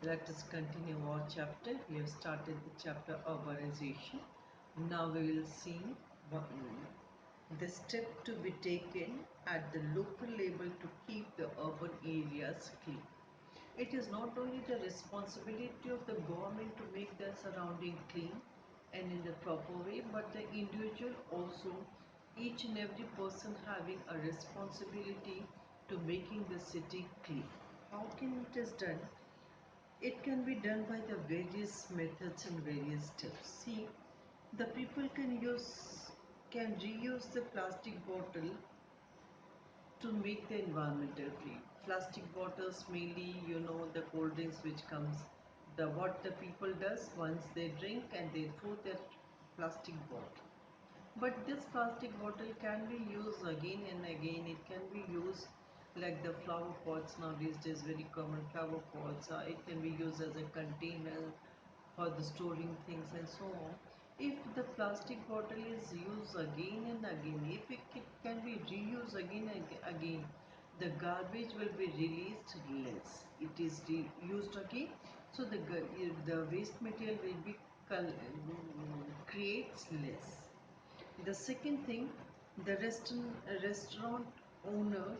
Let us continue our chapter. We have started the chapter urbanization. Now we will see the step to be taken at the local level to keep the urban areas clean. It is not only the responsibility of the government to make their surrounding clean and in the proper way, but the individual also, each and every person having a responsibility to making the city clean. How can it is done? It can be done by the various methods and various steps. See, the people can reuse the plastic bottle to make the environmental clean. Plastic bottles mainly, the cold drinks which comes, the what the people does once they drink and they throw their plastic bottle. But this plastic bottle can be used again and again. It can be used like the flower pots nowadays. There's very common flower pots. It can be used as a container for the storing things and so on. If the plastic bottle is used again and again, if it can be reused again and again, the garbage will be released less. It is used again, so the waste material will be creates less. The second thing, the restaurant owner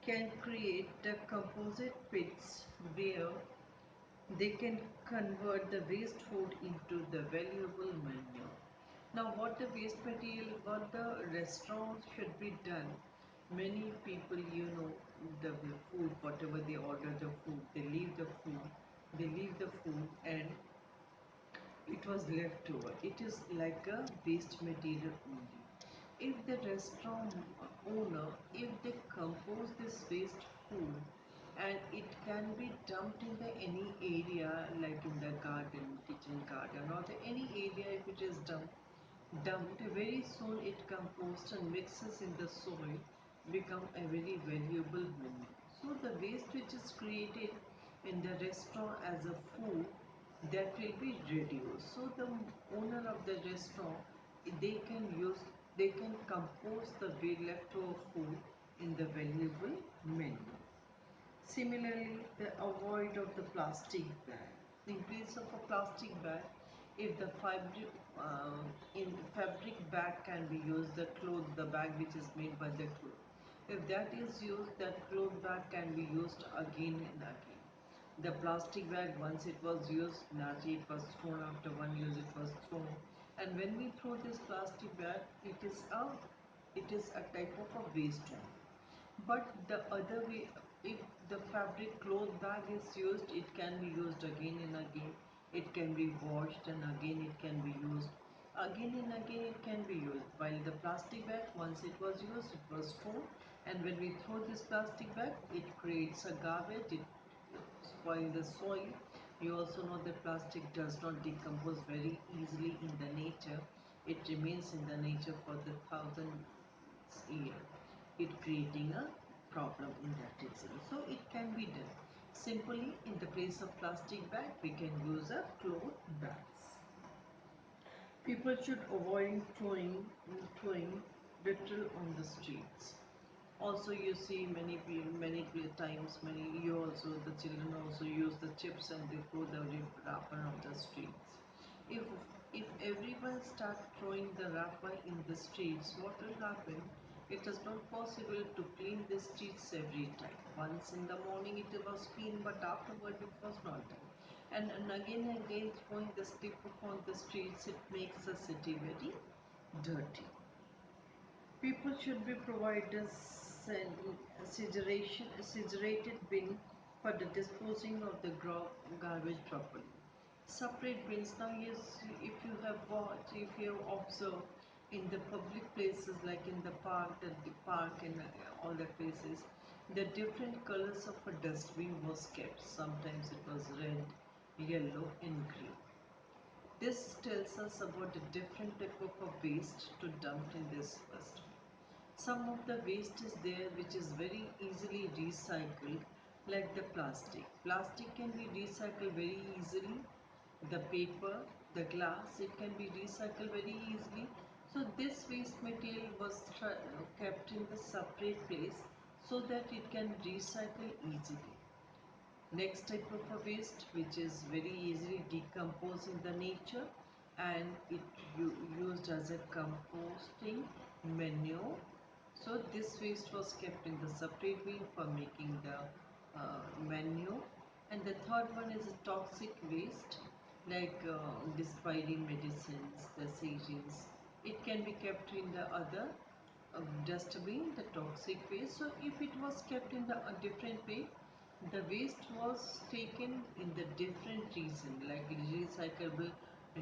can create the composite pits where they can convert the waste food into the valuable manure. Now, what the waste material, what the restaurant should be done, many people, the food, whatever they order the food, they leave the food and it was left over. It is like a waste material only. If the restaurant owner, if they compose this waste food and it can be dumped in the any area like in the garden, kitchen garden or the any area if it is dumped very soon it composts and mixes in the soil become a very valuable manure. So the waste which is created in the restaurant as a food that will be reduced. So the owner of the restaurant they can use they can compose the leftover food in the valuable manure. Similarly, the avoid of the plastic bag. In place of a plastic bag, if the in fabric bag can be used, the bag which is made by the cloth. If that is used, that cloth bag can be used again and again. The plastic bag, once it was used, naturally it was thrown. After one use, it was thrown. And when we throw this plastic bag, it is a type of a waste only. But the other way, if the fabric cloth bag is used, it can be used again and again. It can be washed and again it can be used. Again and again it can be used. While the plastic bag, once it was used, it was thrown. And when we throw this plastic bag, it creates a garbage, it spoils the soil. You also know that plastic does not decompose very easily in the nature. It remains in the nature for the thousands years, it creating a problem in that itself. So it can be done simply. In the place of plastic bag we can use a cloth bags. People should avoid throwing litter on the streets. Also you see many times, many you also the children also use the chips and they throw the wrapper on the streets. If if everyone start throwing the wrapper in the streets, what will happen? It is not possible to clean the streets every time. Once in the morning it was clean, but afterward it was not done. And again and again throwing the slip upon the streets, it makes the city very dirty. People should be provided a segregated bin for the disposing of the garbage properly. Separate bins. Now, yes, if you have watched, if you have observed in the public places like in the park and all the places, the different colors of a dustbin was kept. Sometimes it was red, yellow, and green. This tells us about a different type of waste to dump in this first. Some of the waste is there which is very easily recycled, like the plastic. Plastic can be recycled very easily. The paper, the glass, it can be recycled very easily. So this waste material was kept in the separate place so that it can recycle easily. Next type of a waste which is very easily decomposed in the nature, and it used as a composting manure. So this waste was kept in the separate bin for making the manure. And the third one is a toxic waste, like expiring medicines, the sages. It can be kept in the other dustbin, the toxic waste. So if it was kept in the a different way, the waste was taken in the different reason, like recyclable,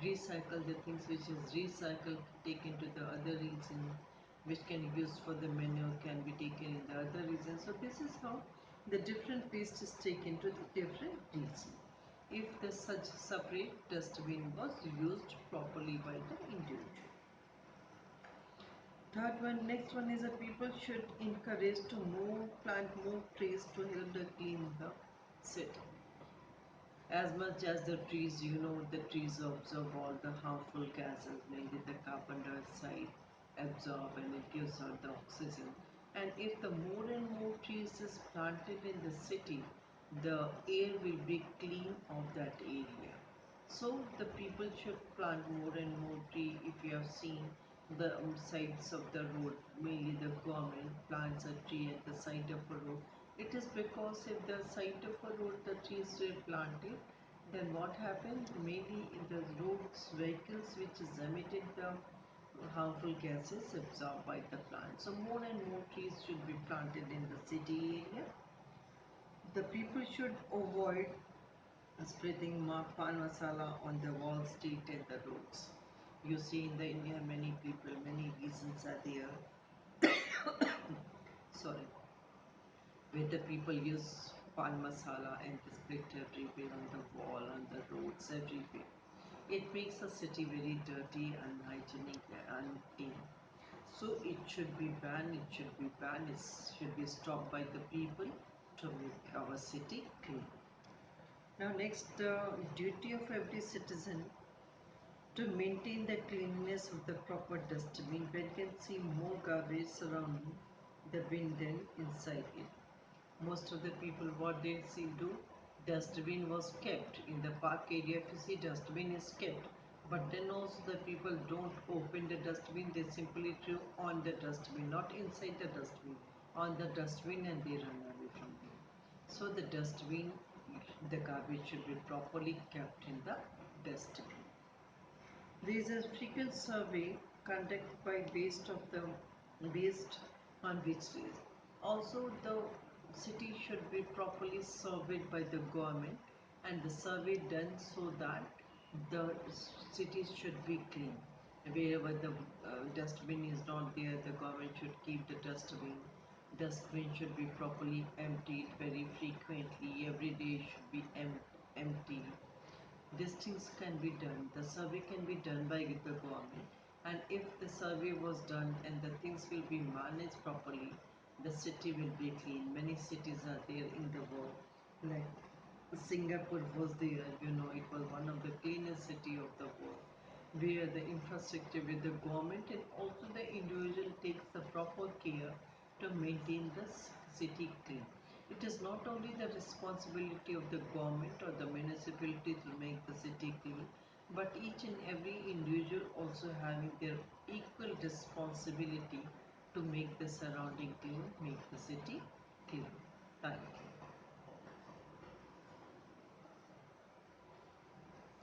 recycle the things which is recycled, taken to the other reason, which can be used for the manure can be taken in the other reason. So this is how the different waste is taken to the different reason, if the such separate dustbin was used properly by the individual. Third one, next one is that people should encourage to plant more trees to help the clean the city. As much as the trees, the trees absorb all the harmful gases, mainly the carbon dioxide absorb, and it gives out the oxygen. And if the more and more trees is planted in the city, the air will be clean of that area. So the people should plant more and more tree. If you have seen the sides of the road, mainly the government plants a tree at the side of a road. It is because if the side of a road the trees were planted, then what happened? Maybe in the roads, vehicles which is emitted the harmful gases absorbed by the plant. So more and more trees should be planted in the city area. The people should avoid spreading pan masala on the wall, street and the roads. You see in the India many people, many reasons are there. Sorry, where the people use pan masala and spread everywhere on the wall, on the roads, everywhere. It makes the city very dirty, unhygienic, and unclean. So it should be banned. It should be banned. It should be stopped by the people to make our city clean. Now next, duty of every citizen to maintain the cleanliness of the proper dustbin. One can see more garbage surrounding the bin than inside it. Most of the people, what they see do, dustbin was kept in the park area. If you see, dustbin is kept, but then also the people don't open the dustbin. They simply throw on the dustbin, not inside the dustbin, on the dustbin, and they run away from there. So the dustbin, the garbage should be properly kept in the dustbin. There is a frequent survey conducted by based on which days. Also, the city should be properly surveyed by the government, and the survey done so that the cities should be clean. Wherever the dustbin is not there, the government should keep the dustbin. Dustbin should be properly emptied very frequently. Every day should be emptied. These things can be done. The survey can be done by the government, and if the survey was done and the things will be managed properly, the city will be clean. Many cities are there in the world, like Singapore was there. It was one of the cleanest city of the world, where the infrastructure with the government and also the individual takes the proper care to maintain the city clean. It is not only the responsibility of the government or the municipality to make the city clean, but each and every individual also having their equal responsibility to make the surrounding clean, make the city clean. Thank you.